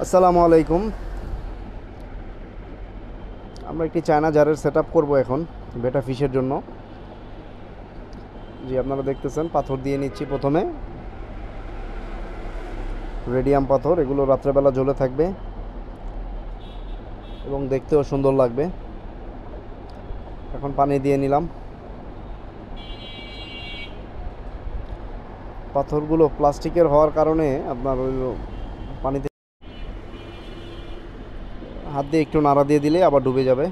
আসসালামু আলাইকুম। আমরা একটি চায়না জারের সেট আপ করবো এখন বেটা ফিশের জন্য। জি, আপনারা দেখতেছেন পাথর দিয়ে নিচ্ছি। প্রথমে রেডিয়াম পাথর, এগুলো রাত্রেবেলা জ্বলে থাকবে এবং দেখতেও সুন্দর লাগবে। এখন পানি দিয়ে নিলাম। পাথরগুলো প্লাস্টিকের হওয়ার কারণে আপনার ওই পানিতে হাত দিয়ে একটু নাড়া দিয়ে দিলে আবার ডুবে যাবে।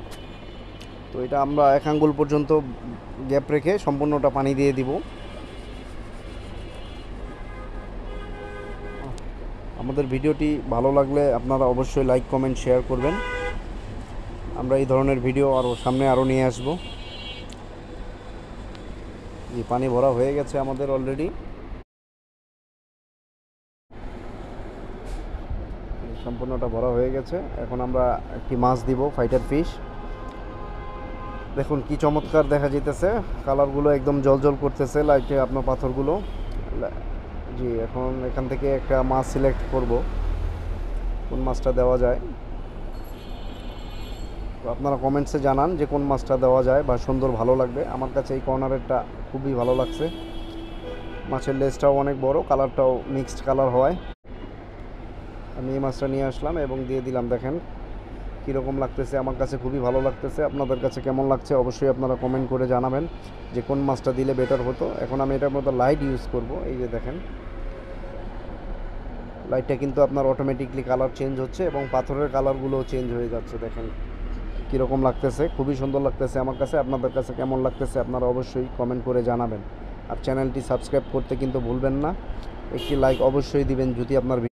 তো এটা আমরা 1 আঙ্গুল পর্যন্ত গ্যাপ রেখে সম্পূর্ণটা পানি দিয়ে দিব। আমাদের ভিডিওটি ভালো লাগলে আপনারা অবশ্যই লাইক, কমেন্ট, শেয়ার করবেন। আমরা এই ধরনের ভিডিও সামনে আরও নিয়ে আসব। এই পানি ভরা হয়ে গেছে আমাদের অলরেডি। সম্পূর্ণটা ভরা হয়ে গেছে। এখন আমরা একটি মাছ দিব, ফাইটার ফিশ। দেখুন কি চমৎকার দেখা যাইতেছে, কালারগুলো একদম জলজল করতেছে লাইটে আপনার পাথরগুলো। জি, এখন এখান থেকে একটা মাছ সিলেক্ট করব, কোন মাছটা দেওয়া যায়। তো আপনারা কমেন্টসে জানান যে কোন মাছটা দেওয়া যায় বা সুন্দর ভালো লাগবে। আমার কাছে এই কর্নারেরটা খুবই ভালো লাগছে। মাছের লেজটাও অনেক বড়, কালারটাও মিক্সড কালার হয়। আমি এই মাছটা নিয়ে আসলাম এবং দিয়ে দিলাম। দেখেন কীরকম লাগতেছে, আমার কাছে খুবই ভালো লাগতেছে। আপনাদের কাছে কেমন লাগছে অবশ্যই আপনারা কমেন্ট করে জানাবেন যে কোন মাছটা দিলে বেটার হতো। এখন আমি এটার মধ্যে লাইট ইউজ করব। এই যে দেখেন, লাইটটা কিন্তু আপনার অটোমেটিকলি কালার চেঞ্জ হচ্ছে এবং পাথরের কালারগুলোও চেঞ্জ হয়ে যাচ্ছে। দেখেন কীরকম লাগতেছে, খুবই সুন্দর লাগতেছে আমার কাছে। আপনাদের কাছে কেমন লাগতেছে আপনারা অবশ্যই কমেন্ট করে জানাবেন। আর চ্যানেলটি সাবস্ক্রাইব করতে কিন্তু ভুলবেন না। একটি লাইক অবশ্যই দিবেন যদি আপনার